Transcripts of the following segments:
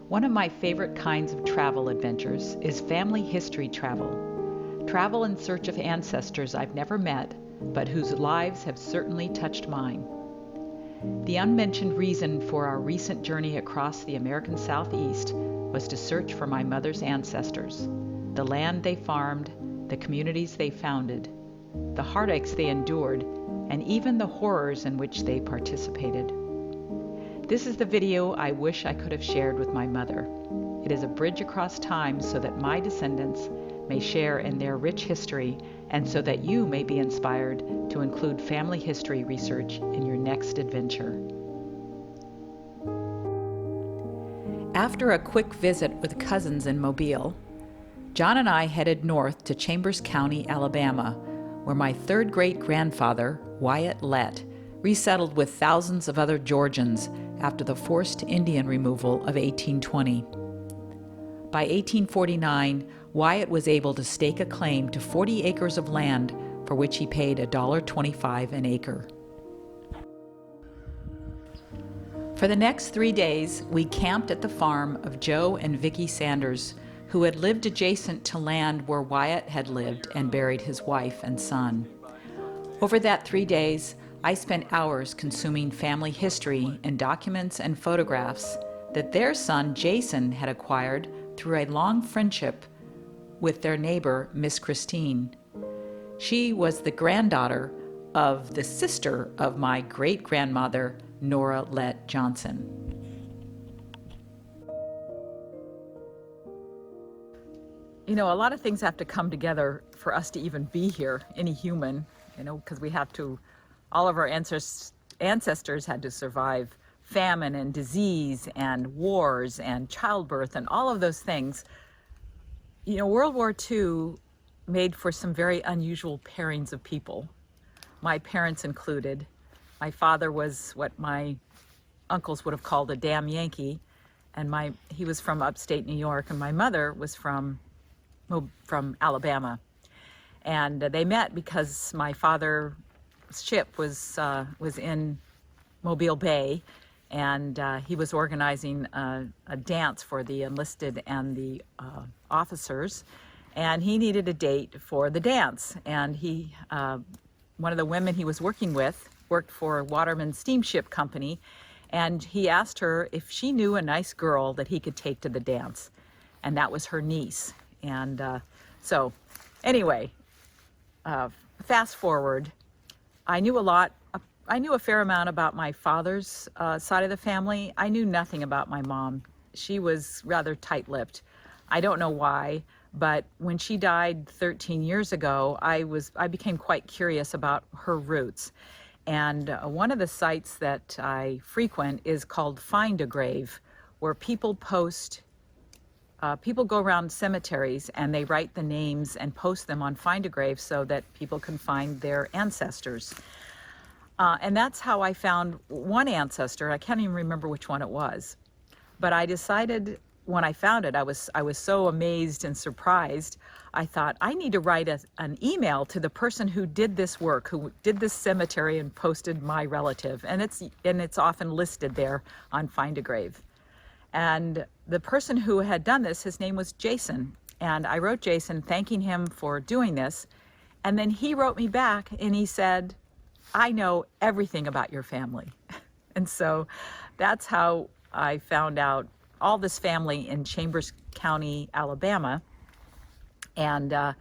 One of my favorite kinds of travel adventures is family history travel. Travel in search of ancestors I've never met, but whose lives have certainly touched mine. The unmentioned reason for our recent journey across the American Southeast was to search for my mother's ancestors, the land they farmed, the communities they founded, the heartaches they endured, and even the horrors in which they participated. This is the video I wish I could have shared with my mother. It is a bridge across time so that my descendants may share in their rich history and so that you may be inspired to include family history research in your next adventure. After a quick visit with cousins in Mobile, John and I headed north to Chambers County, Alabama, where my third great-grandfather, Wyatt Lett, resettled with thousands of other Georgians after the forced Indian removal of 1820. By 1849, Wyatt was able to stake a claim to 40 acres of land for which he paid $1.25 an acre. For the next 3 days, we camped at the farm of Joe and Vicki Sanders, who had lived adjacent to land where Wyatt had lived and buried his wife and son. Over that 3 days, I spent hours consuming family history and documents and photographs that their son Jason had acquired through a long friendship with their neighbor, Miss Christine. She was the granddaughter of the sister of my great-grandmother, Nora Lett Johnson. You know, a lot of things have to come together for us to even be here, any human, because all of our ancestors had to survive famine and disease and wars and childbirth and all of those things. World War II made for some very unusual pairings of people, my parents included. My father was what my uncles would have called a damn Yankee, and he was from upstate New York, and my mother was from Alabama. And they met because my father's ship was in Mobile Bay, and he was organizing a dance for the enlisted and the officers, and he needed a date for the dance. And one of the women he was working with worked for Waterman Steamship Company, and he asked her if she knew a nice girl that he could take to the dance, and that was her niece. And so anyway, fast forward, I knew a fair amount about my father's side of the family. I knew nothing about my mom. She was rather tight-lipped. I don't know why, but when she died 13 years ago, I became quite curious about her roots. And one of the sites that I frequent is called Find a Grave, where people go around cemeteries and they write the names and post them on Find a Grave so that people can find their ancestors. And that's how I found one ancestor. I can't even remember which one it was. But I decided when I found it, I was so amazed and surprised. I thought, I need to write an email to the person who did this work, who did this cemetery and posted my relative. And it's often listed there on Find a Grave. And the person who had done this, his name was Jason. And I wrote Jason thanking him for doing this. And then he wrote me back and he said, I know everything about your family. And so that's how I found out all this family in Chambers County, Alabama. And I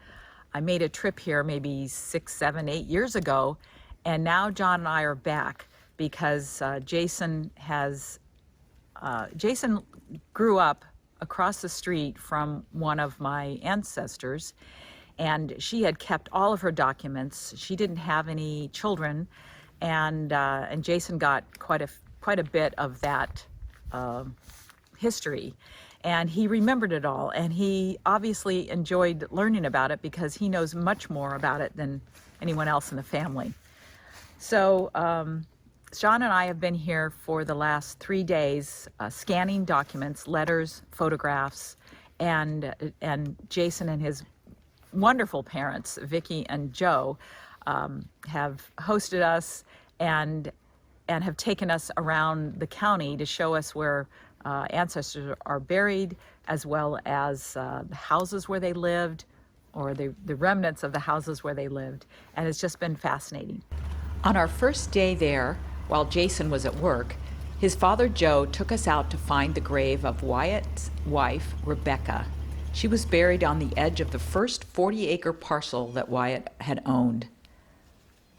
made a trip here maybe 6, 7, 8 years ago. And now John and I are back because Jason grew up across the street from one of my ancestors, and she had kept all of her documents. She didn't have any children, and Jason got quite a bit of that history, and he remembered it all, and he obviously enjoyed learning about it because he knows much more about it than anyone else in the family. So John and I have been here for the last 3 days, scanning documents, letters, photographs, and Jason and his wonderful parents, Vicki and Joe, have hosted us and have taken us around the county to show us where ancestors are buried, as well as the houses where they lived, or the remnants of the houses where they lived. And it's just been fascinating. On our first day there, while Jason was at work, his father Joe took us out to find the grave of Wyatt's wife, Rebecca. She was buried on the edge of the first 40-acre parcel that Wyatt had owned.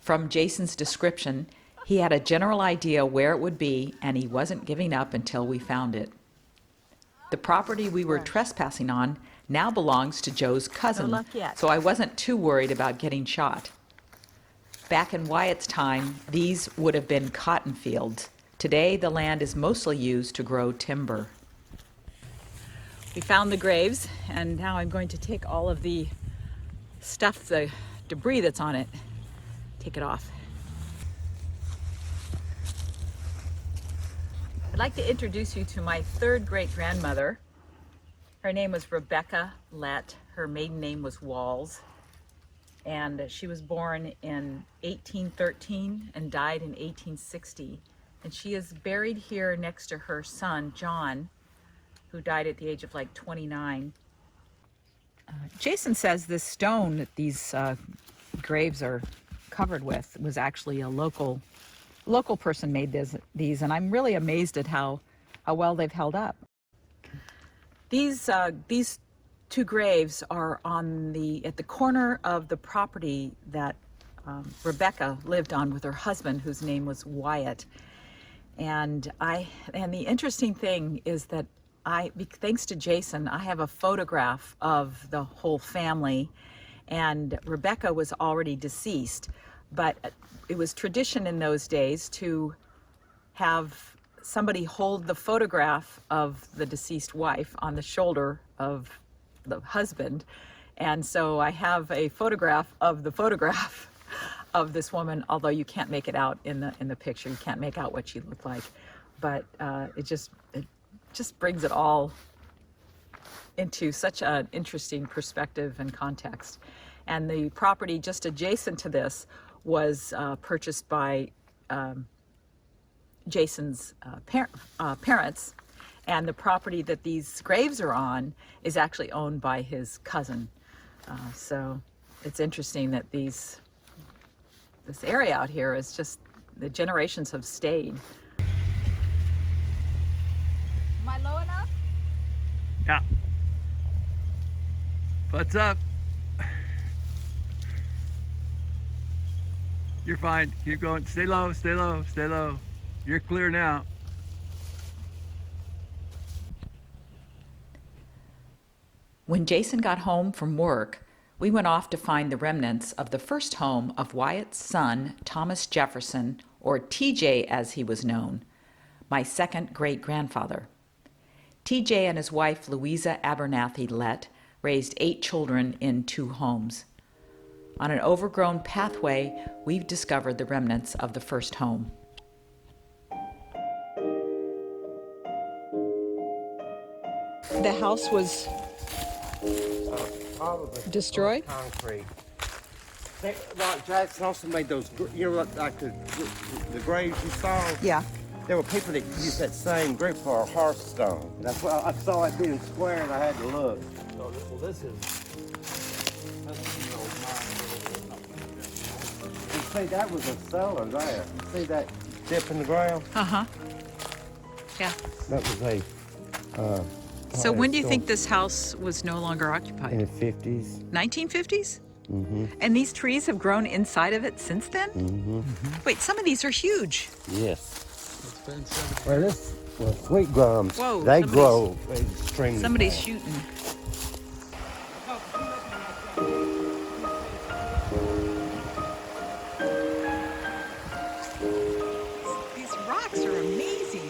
From Jason's description, he had a general idea where it would be, and he wasn't giving up until we found it. The property we were trespassing on now belongs to Joe's cousin, No luck yet. so I wasn't too worried about getting shot. Back in Wyatt's time, these would have been cotton fields. Today, the land is mostly used to grow timber. We found the graves, and now I'm going to take all of the stuff, the debris that's on it, take it off. I'd like to introduce you to my third great-grandmother. Her name was Rebecca Lett. Her maiden name was Walls. And she was born in 1813 and died in 1860. And she is buried here next to her son, John, who died at the age of like 29. Jason says this stone that these graves are covered with was actually a local person made these, and I'm really amazed at how well they've held up. These two graves are at the corner of the property that Rebecca lived on with her husband, whose name was Wyatt. And the interesting thing is that thanks to Jason, I have a photograph of the whole family, and Rebecca was already deceased, but it was tradition in those days to have somebody hold the photograph of the deceased wife on the shoulder of the husband. And so I have a photograph of the photograph of this woman, although you can't make it out in the picture. You can't make out what she looked like, but it just brings it all into such an interesting perspective and context. And the property just adjacent to this was purchased by Jason's parents, and the property that these graves are on is actually owned by his cousin. So it's interesting that this area out here is just, the generations have stayed. Am I low enough? Yeah. What's up? You're fine. Keep going. Stay low, stay low, stay low. You're clear now. When Jason got home from work, we went off to find the remnants of the first home of Wyatt's son, Thomas Jefferson, or TJ as he was known, my second great-grandfather. TJ and his wife, Louisa Abernathy Lett, raised 8 children in 2 homes. On an overgrown pathway, we've discovered the remnants of the first home. The house was destroyed? Concrete. Like Jackson also made those, you know, like the graves you saw? Yeah. There were people that used that same grave for a hearthstone. That's why I saw it being square and I had to look. Well, this is the old You see, that was a cellar there. You see that dip in the ground? Uh-huh. Yeah. That was a... So when do you think this house was no longer occupied? In the 50s. 1950s? Mm-hmm. And these trees have grown inside of it since then? Mm-hmm. Wait, some of these are huge. Yes. It's been 70. Well, sweet gums, Whoa, they somebody's- grow extremely Somebody's fast. shooting. These rocks are amazing.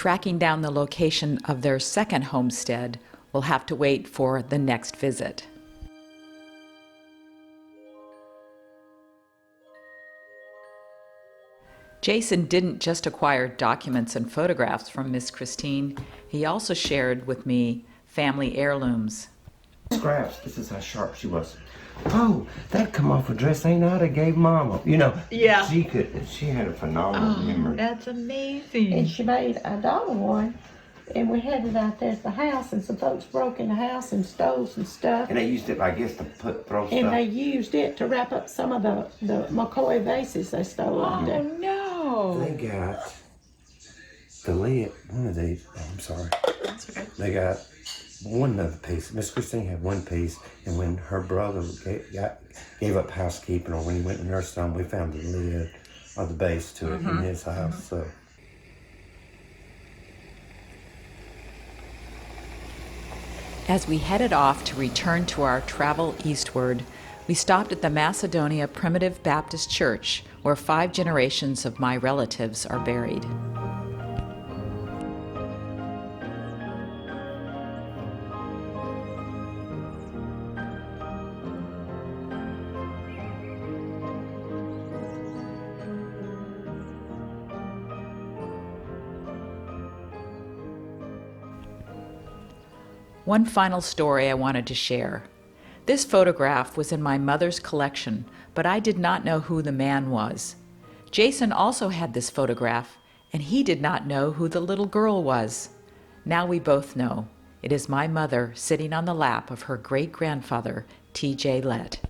Tracking down the location of their second homestead will have to wait for the next visit. Jason didn't just acquire documents and photographs from Miss Christine, he also shared with me family heirlooms. Scraps, this is how sharp she was. Oh, that come off a dress ain't I'd have gave Mama. You know, Yeah. she had a phenomenal memory. That's amazing. And she made a dollar one, and we had it out there at the house, and some folks broke in the house and stole some stuff. And they used it, I guess, to throw And stuff. they used it to wrap up some of the McCoy vases they stole out there. No. They got the lid, one of these, I'm sorry. That's okay. They got one other piece. Miss Christine had one piece, and when her brother gave up housekeeping, or when he went to nurse home, we found the lid or the base to it in his house. So. As we headed off to return to our travel eastward, we stopped at the Macedonia Primitive Baptist Church, where 5 generations of my relatives are buried. One final story I wanted to share. This photograph was in my mother's collection, but I did not know who the man was. Jason also had this photograph, and he did not know who the little girl was. Now we both know. It is my mother sitting on the lap of her great-grandfather, T.J. Lett.